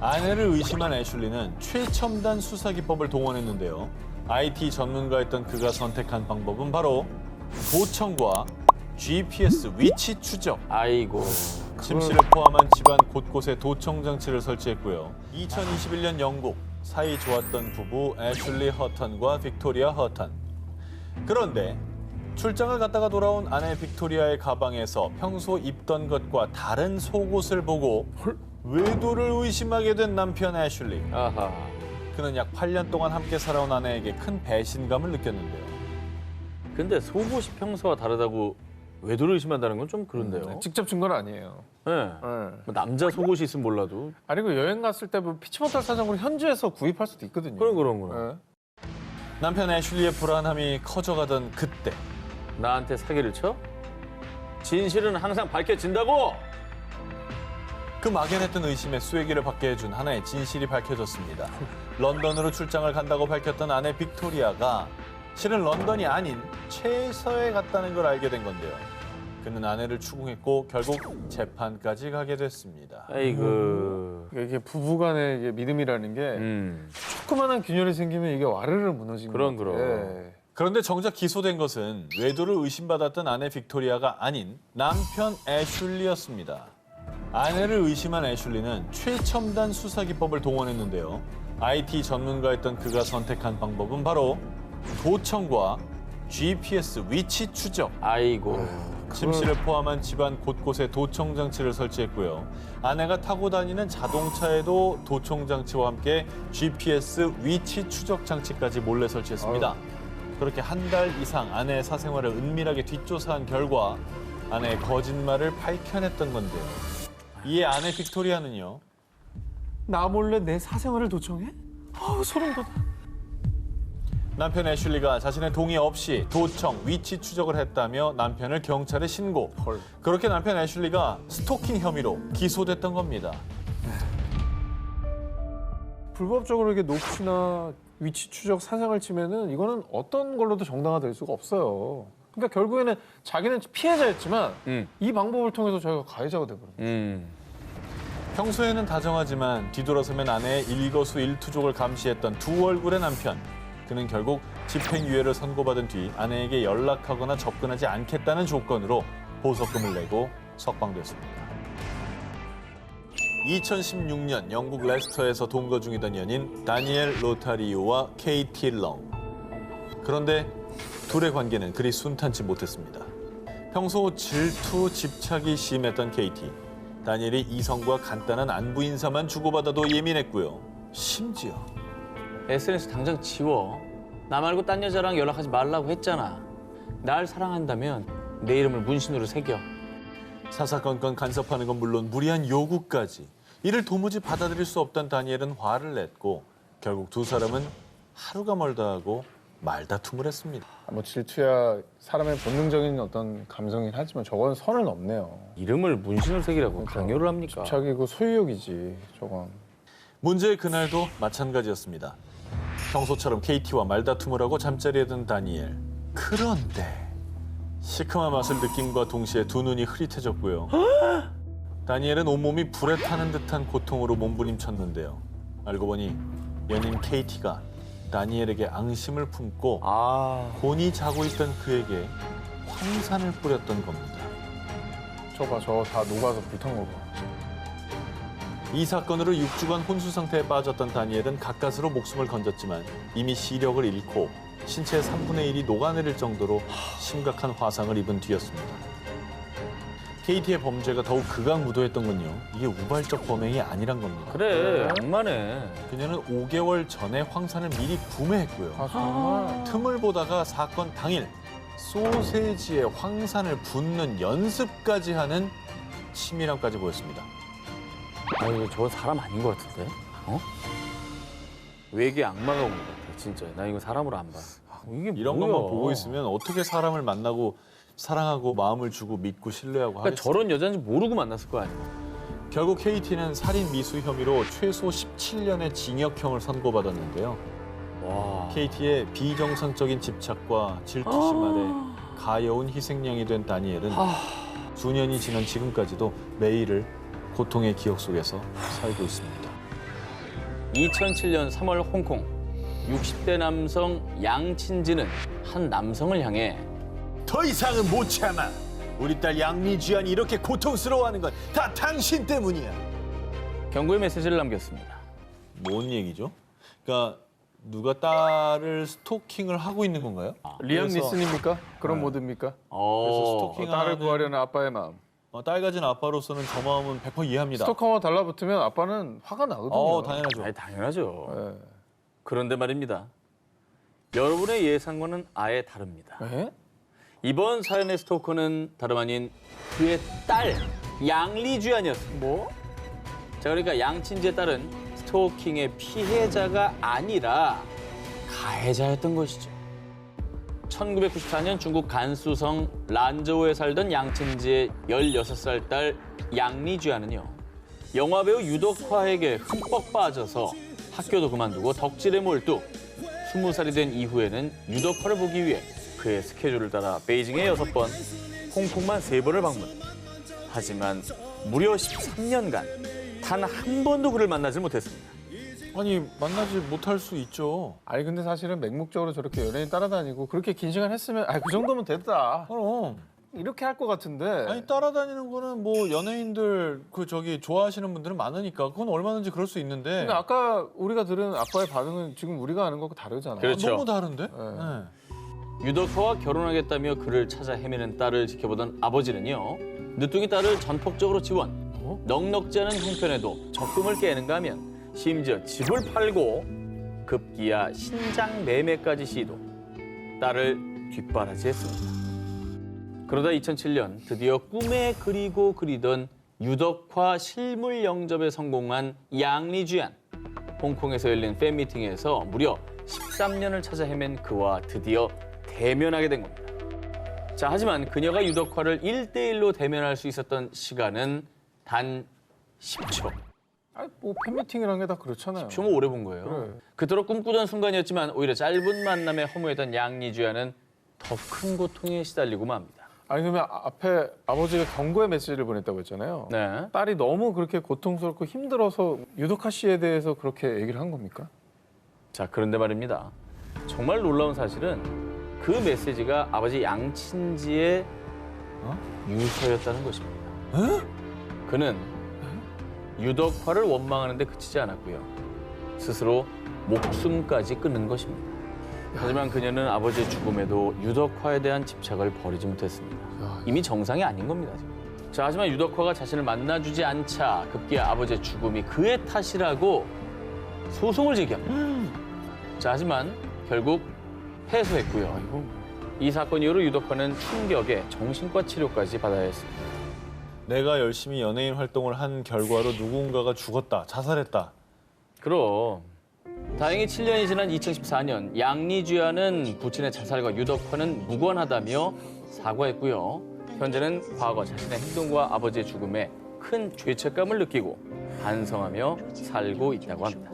아내를 의심한 애슐리는 최첨단 수사 기법을 동원했는데요. IT 전문가였던 그가 선택한 방법은 바로 도청과 GPS 위치 추적. 아이고. 침실을 포함한 집안 곳곳에 도청 장치를 설치했고요. 2021년 영국 사이 좋았던 부부 애슐리 허턴과 빅토리아 허턴. 그런데 출장을 갔다가 돌아온 아내 빅토리아의 가방에서 평소 입던 것과 다른 속옷을 보고 외도를 의심하게 된 남편 애슐리. 아하. 그는 약 8년 동안 함께 살아온 아내에게 큰 배신감을 느꼈는데요. 근데 속옷이 평소와 다르다고 외도를 의심한다는 건 좀 그런데요. 직접 준 건 아니에요. 네. 네. 뭐 남자 속옷이 있으면 몰라도. 아니 그 여행 갔을 때 뭐 피치 못할 사정으로 현지에서 구입할 수도 있거든요. 그런. 네. 남편 애슐리의 불안함이 커져가던 그때 나한테 사기를 쳐? 진실은 항상 밝혀진다고! 그 막연했던 의심에 쐐기를 받게 해준 하나의 진실이 밝혀졌습니다. 런던으로 출장을 간다고 밝혔던 아내 빅토리아가 실은 런던이 아닌 최서에 갔다는 걸 알게 된 건데요. 그는 아내를 추궁했고 결국 재판까지 가게 됐습니다. 아이고. 이게 부부간의 이게 믿음이라는 게 조그마한 균열이 생기면 이게 와르르 무너지는 그럼, 것 같아요. 그런데 정작 기소된 것은 외도를 의심받았던 아내 빅토리아가 아닌 남편 애슐리였습니다. 아내를 의심한 애슐리는 최첨단 수사 기법을 동원했는데요. IT 전문가였던 그가 선택한 방법은 바로 도청과 GPS 위치 추적. 아이고. 침실을 포함한 집안 곳곳에 도청 장치를 설치했고요. 아내가 타고 다니는 자동차에도 도청 장치와 함께 GPS 위치 추적 장치까지 몰래 설치했습니다. 그렇게 한 달 이상 아내의 사생활을 은밀하게 뒷조사한 결과 아내의 거짓말을 밝혀냈던 건데요. 이에 아내 빅토리아는요. 나 몰래 내 사생활을 도청해? 소름 돋아. 남편 애슐리가 자신의 동의 없이 도청, 위치 추적을 했다며 남편을 경찰에 신고. 그렇게 남편 애슐리가 스토킹 혐의로 기소됐던 겁니다. 불법적으로 이게 녹취나 위치 추적 사생활 침해는 이거는 어떤 걸로도 정당화될 수가 없어요. 그러니까 결국에는 자기는 피해자였지만 이 방법을 통해서 자기가 가해자가 돼버린 거예요. 평소에는 다정하지만 뒤돌아서면 아내의 일거수일투족을 감시했던 두 얼굴의 남편. 그는 결국 집행유예를 선고받은 뒤 아내에게 연락하거나 접근하지 않겠다는 조건으로 보석금을 내고 석방됐습니다. 2016년 영국 레스터에서 동거 중이던 연인 다니엘 로타리오와 케이티 렁. 그런데 둘의 관계는 그리 순탄치 못했습니다. 평소 질투, 집착이 심했던 케이티. 다니엘이 이성과 간단한 안부 인사만 주고받아도 예민했고요. 심지어 SNS 당장 지워. 나 말고 딴 여자랑 연락하지 말라고 했잖아. 날 사랑한다면 내 이름을 문신으로 새겨. 사사건건 간섭하는 건 물론 무리한 요구까지. 이를 도무지 받아들일 수 없던 다니엘은 화를 냈고 결국 두 사람은 하루가 멀다 하고 말다툼을 했습니다. 뭐 질투야 사람의 본능적인 어떤 감성이긴 하지만 저건 선을 넘네요. 이름을 문신으로 새기라고 강요를 합니까? 집착이고 소유욕이지 저건. 문제의 그날도 마찬가지였습니다. 평소처럼 케이티와 말다툼을 하고 잠자리에 든 다니엘. 그런데 시큼한 맛을 느낌과 동시에 두 눈이 흐릿해졌고요. 다니엘은 온몸이 불에 타는 듯한 고통으로 몸부림쳤는데요. 알고 보니 연인 케이티가 다니엘에게 앙심을 품고 곤히 자고 있던 그에게 황산을 뿌렸던 겁니다. 저거 다 녹아서 불탄 거 봐. 이 사건으로 6주간 혼수 상태에 빠졌던 다니엘은 가까스로 목숨을 건졌지만 이미 시력을 잃고 신체의 3분의 1이 녹아내릴 정도로 심각한 화상을 입은 뒤였습니다. 케이티의 범죄가 더욱 극악무도했던 건요. 이게 우발적 범행이 아니란 겁니다. 그래, 악마네. 그녀는 5개월 전에 황산을 미리 구매했고요. 정말. 틈을 보다가 사건 당일 소세지에 황산을 붓는 연습까지 하는 치밀함까지 보였습니다. 아니, 저건 사람 아닌 것 같은데? 어? 외계 악마가 온 것 같아, 진짜. 나 이거 사람으로 안 봐. 이게 이런 뭐야? 것만 보고 있으면 어떻게 사람을 만나고 사랑하고 마음을 주고 믿고 신뢰하고 그러니까 하겠어요. 저런 여자인지 모르고 만났을 거 아니야. 결국 케이티는 살인 미수 혐의로 최소 17년의 징역형을 선고받았는데요. 와. 케이티의 비정상적인 집착과 질투 심할에 가여운 희생양이 된 다니엘은 수년이 지난 지금까지도 매일을 고통의 기억 속에서 살고 있습니다. 2007년 3월 홍콩 60대 남성 양친지는 한 남성을 향해 더 이상은 못 참아. 우리 딸 양리주안이 이렇게 고통스러워하는 건 다 당신 때문이야. 경고의 메시지를 남겼습니다. 뭔 얘기죠? 그러니까 누가 딸을 스토킹을 하고 있는 건가요? 리암 그래서- 니슨입니까? 그런 모드입니까? 그래서 스토킹 딸을 구하려는 아빠의 마음. 딸 가진 아빠로서는 저 마음은 100% 이해합니다. 스토커와 달라붙으면 아빠는 화가 나거든요. 당연하죠. 아니, 당연하죠. 예. 그런데 말입니다. 여러분의 예상과는 아예 다릅니다. 예? 이번 사연의 스토커는 다름 아닌 그의 딸 양리주안이었습니다. 뭐? 자, 그러니까 양친지의 딸은 스토킹의 피해자가 아니라 가해자였던 것이죠. 1994년 중국 간수성 란저우에 살던 양친지의 16살 딸 양리주안은요. 영화배우 유덕화에게 흠뻑 빠져서 학교도 그만두고 덕질에 몰두 20살이 된 이후에는 유덕화를 보기 위해 그의 스케줄을 따라 베이징에 6번, 홍콩만 3번을 방문. 하지만 무려 13년간 단 한 번도 그를 만나지 못했습니다. 아니 만나지 못할 수 있죠. 아니 근데 사실은 맹목적으로 저렇게 연예인 따라다니고 그렇게 긴 시간 했으면 그 정도면 됐다. 그럼 이렇게 할 것 같은데. 아니 따라다니는 거는 뭐 연예인들 그 저기 좋아하시는 분들은 많으니까 그건 얼마든지 그럴 수 있는데 근데 아까 우리가 들은 아빠의 반응은 지금 우리가 아는 거하고 다르잖아요. 그렇죠. 너무 다른데? 네. 유덕화와 결혼하겠다며 그를 찾아 헤매는 딸을 지켜보던 아버지는요. 늦둥이 딸을 전폭적으로 지원. 넉넉지 않은 형편에도 적금을 깨는가 하면 심지어 집을 팔고 급기야 신장 매매까지 시도. 딸을 뒷바라지했습니다. 그러다 2007년 드디어 꿈에 그리고 그리던 유덕화 실물 영접에 성공한 양리주안. 홍콩에서 열린 팬미팅에서 무려 13년을 찾아 헤맨 그와 드디어 대면하게 된 겁니다. 자, 하지만 그녀가 유덕화를 1대1로 대면할 수 있었던 시간은 단 10초. 아니 뭐 팬미팅이란 게 다 그렇잖아요. 좀 오래 본 거예요. 그래. 그토록 꿈꾸던 순간이었지만 오히려 짧은 만남에 허무했던 양리주안은 더 큰 고통에 시달리고 맙니다. 아니 그러면 앞에 아버지가 경고의 메시지를 보냈다고 했잖아요. 네. 딸이 너무 그렇게 고통스럽고 힘들어서 유덕화 씨에 대해서 그렇게 얘기를 한 겁니까? 자, 그런데 말입니다. 정말 놀라운 사실은 그 메시지가 아버지 양친지의 유서였다는 것입니다. 그는 유덕화를 원망하는 데 그치지 않았고요. 스스로 목숨까지 끊는 것입니다. 하지만 그녀는 아버지의 죽음에도 유덕화에 대한 집착을 버리지 못했습니다. 이미 정상이 아닌 겁니다, 지금. 자, 하지만 유덕화가 자신을 만나주지 않자 급기야 아버지의 죽음이 그의 탓이라고 소송을 제기합니다. 자, 하지만 결국 패소했고요. 이 사건 이후로 유덕화는 충격에 정신과 치료까지 받아야 했습니다. 내가 열심히 연예인 활동을 한 결과로 누군가가 죽었다, 자살했다. 그럼 다행히 7년이 지난 2014년 양리주안은 부친의 자살과 유덕화는 무관하다며 사과했고요. 현재는 과거 자신의 행동과 아버지의 죽음에 큰 죄책감을 느끼고 반성하며 살고 있다고 합니다.